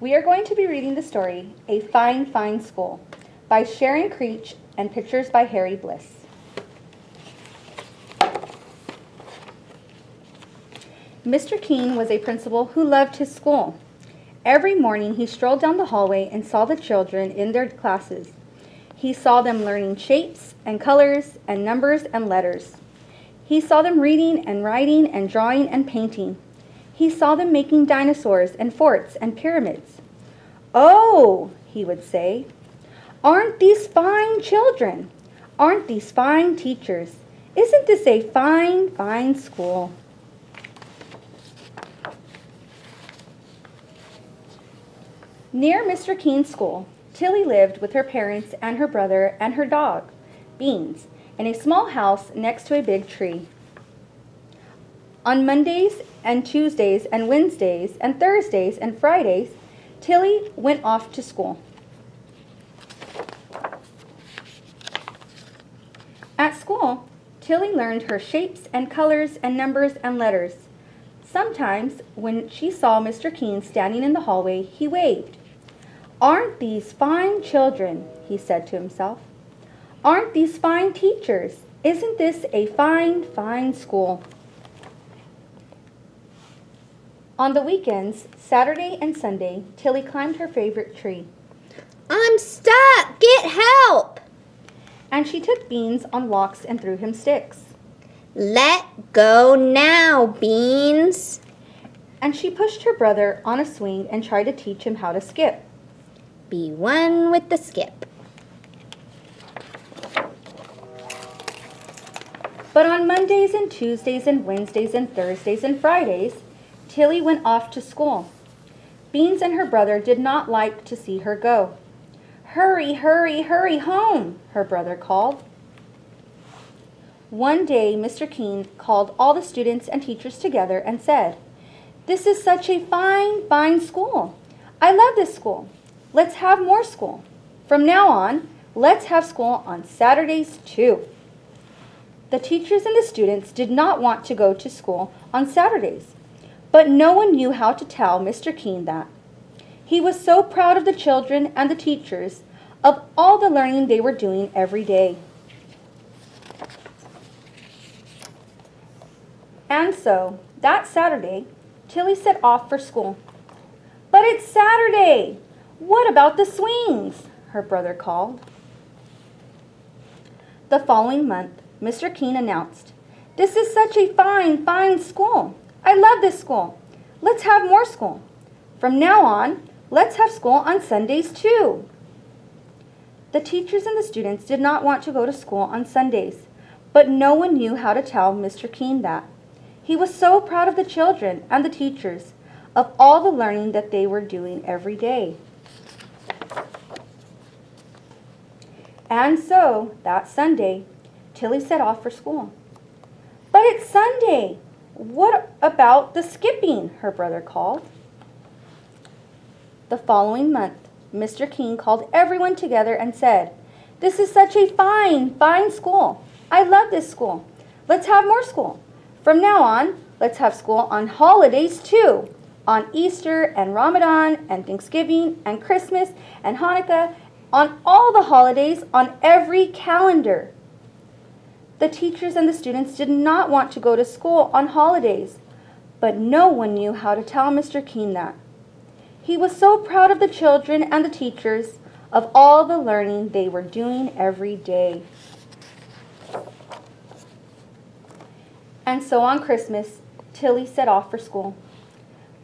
We are going to be reading the story, A Fine, Fine School, by Sharon Creech and pictures by Harry Bliss. Mr. Keene was a principal who loved his school. Every morning he strolled down the hallway and saw the children in their classes. He saw them learning shapes and colors and numbers and letters. He saw them reading and writing and drawing and painting. He saw them making dinosaurs and forts and pyramids. "Oh," he would say, "aren't these fine children? Aren't these fine teachers? Isn't this a fine, fine school?" Near Mr. Keene's school, Tilly lived with her parents and her brother and her dog, Beans, in a small house next to a big tree. On Mondays and Tuesdays and Wednesdays and Thursdays and Fridays, Tilly went off to school. At school, Tilly learned her shapes and colors and numbers and letters. Sometimes, when she saw Mr. Keene standing in the hallway, he waved. "Aren't these fine children?" he said to himself. "Aren't these fine teachers? Isn't this a fine, fine school?" On the weekends, Saturday and Sunday, Tilly climbed her favorite tree. "I'm stuck! Get help!" And she took Beans on walks and threw him sticks. "Let go now, Beans!" And she pushed her brother on a swing and tried to teach him how to skip. "Be one with the skip." But on Mondays and Tuesdays and Wednesdays and Thursdays and Fridays, Tilly went off to school. Beans and her brother did not like to see her go. "Hurry, hurry, hurry home," her brother called. One day, Mr. Keene called all the students and teachers together and said, "This is such a fine, fine school. I love this school. Let's have more school. From now on, let's have school on Saturdays too." The teachers and the students did not want to go to school on Saturdays, but no one knew how to tell Mr. Keene that. He was so proud of the children and the teachers, of all the learning they were doing every day. And so, that Saturday, Tilly set off for school. "But it's Saturday! What about the swings?" her brother called. The following month, Mr. Keene announced, "This is such a fine, fine school. I love this school. Let's have more school. From now on, let's have school on Sundays too." The teachers and the students did not want to go to school on Sundays, but no one knew how to tell Mr. Keene that. He was so proud of the children and the teachers, of all the learning that they were doing every day. And so, that Sunday, Tilly set off for school. "But it's Sunday! What about the skipping?" her brother called. The following month, Mr. Keene called everyone together and said, "This is such a fine, fine school. I love this school. Let's have more school. From now on, let's have school on holidays too, on Easter and Ramadan and Thanksgiving and Christmas and Hanukkah, on all the holidays on every calendar." The teachers and the students did not want to go to school on holidays, but no one knew how to tell Mr. Keene that. He was so proud of the children and the teachers, of all the learning they were doing every day. And so on Christmas, Tilly set off for school.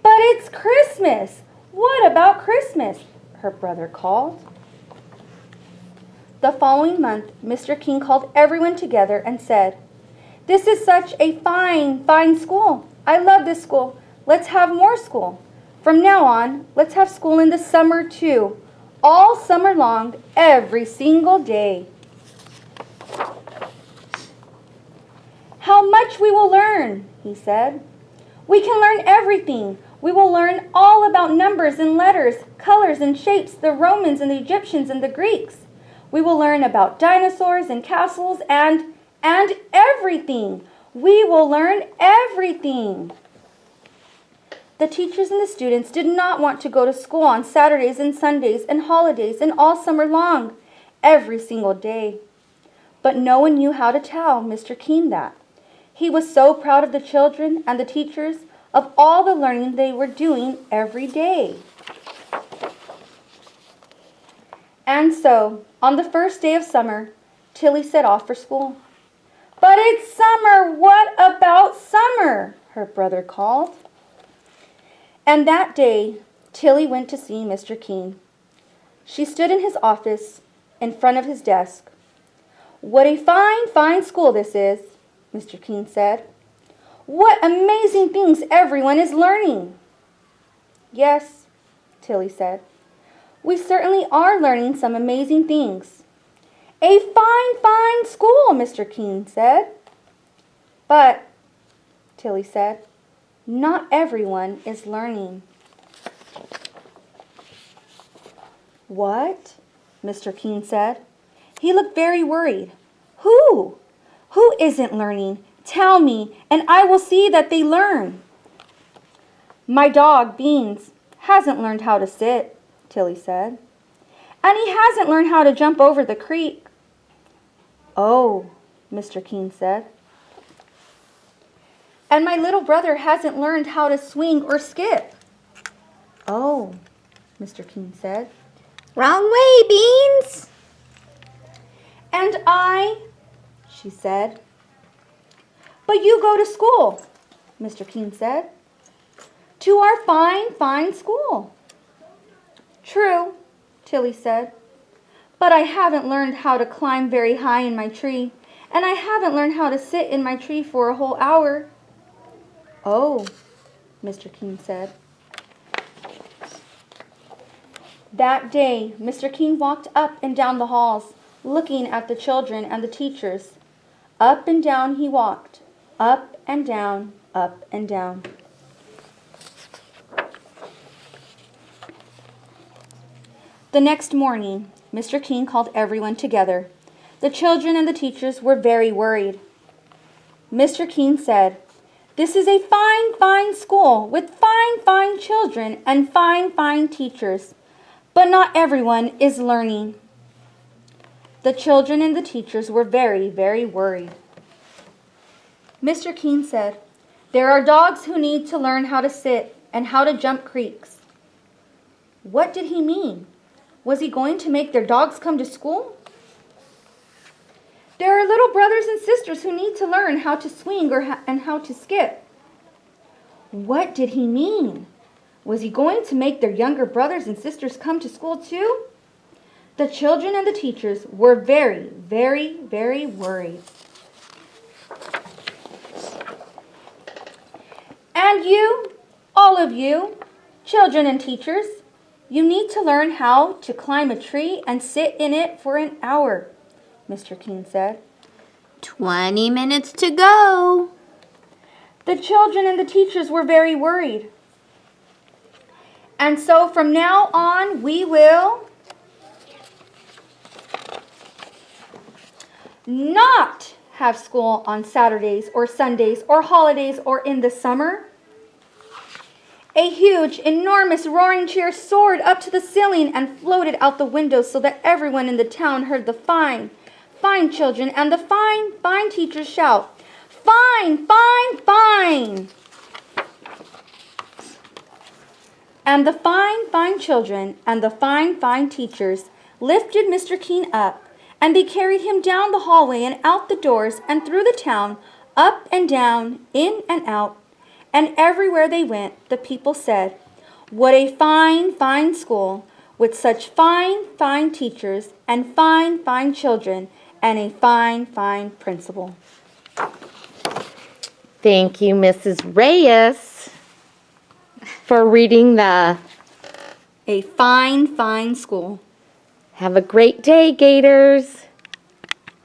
"But it's Christmas! What about Christmas?" her brother called. The following month, Mr. Keene called everyone together and said, "This is such a fine, fine school. I love this school. Let's have more school. From now on, let's have school in the summer too, all summer long, every single day." "How much we will learn," he said. "We can learn everything. We will learn all about numbers and letters, colors and shapes, the Romans and the Egyptians and the Greeks. We will learn about dinosaurs and castles and everything. We will learn everything." The teachers and the students did not want to go to school on Saturdays and Sundays and holidays and all summer long, every single day. But no one knew how to tell Mr. Keene that. He was so proud of the children and the teachers, of all the learning they were doing every day. And so, on the first day of summer, Tilly set off for school. "But it's summer! What about summer?" her brother called. And that day, Tilly went to see Mr. Keene. She stood in his office, in front of his desk. "What a fine, fine school this is," Mr. Keene said. "What amazing things everyone is learning." "Yes," Tilly said. "We certainly are learning some amazing things." "A fine, fine school," Mr. Keene said. "But," Tilly said, "not everyone is learning." "What?" Mr. Keene said. He looked very worried. "Who? Who isn't learning? Tell me, and I will see that they learn." "My dog, Beans, hasn't learned how to sit," Tilly said. "And he hasn't learned how to jump over the creek." "Oh," Mr. Keene said. "And my little brother hasn't learned how to swing or skip." "Oh," Mr. Keene said. Wrong way, Beans. "And I," she said. "But you go to school," Mr. Keene said. "To our fine, fine school." "True," Tilly said. "But I haven't learned how to climb very high in my tree, and I haven't learned how to sit in my tree for a whole hour." "Oh," Mr. Keene said. That day, Mr. Keene walked up and down the halls, looking at the children and the teachers. Up and down he walked, up and down, up and down. The next morning, Mr. Keene called everyone together. The children and the teachers were very worried. Mr. Keene said, "This is a fine, fine school with fine, fine children and fine, fine teachers, but not everyone is learning." The children and the teachers were very, very worried. Mr. Keene said, "There are dogs who need to learn how to sit and how to jump creeks." What did he mean? Was he going to make their dogs come to school? "There are little brothers and sisters who need to learn how to swing and how to skip." What did he mean? Was he going to make their younger brothers and sisters come to school too? The children and the teachers were very, very, very worried. And you, all of you, children and teachers, you need to learn how to climb a tree and sit in it for an hour, Mr. Keene said. 20 minutes to go. The children and the teachers were very worried. And so from now on, we will not have school on Saturdays or Sundays or holidays or in the summer. A huge, enormous roaring cheer soared up to the ceiling and floated out the window so that everyone in the town heard the fine, fine children and the fine, fine teachers shout, "Fine, fine, fine!" And the fine, fine children and the fine, fine teachers lifted Mr. Keene up, and they carried him down the hallway and out the doors and through the town, up and down, in and out. And everywhere they went, the people said, "What a fine, fine school, with such fine, fine teachers and fine, fine children, and a fine, fine principal." Thank you, Mrs. Reyes, for reading the A fine, fine school. Have a great day, Gators.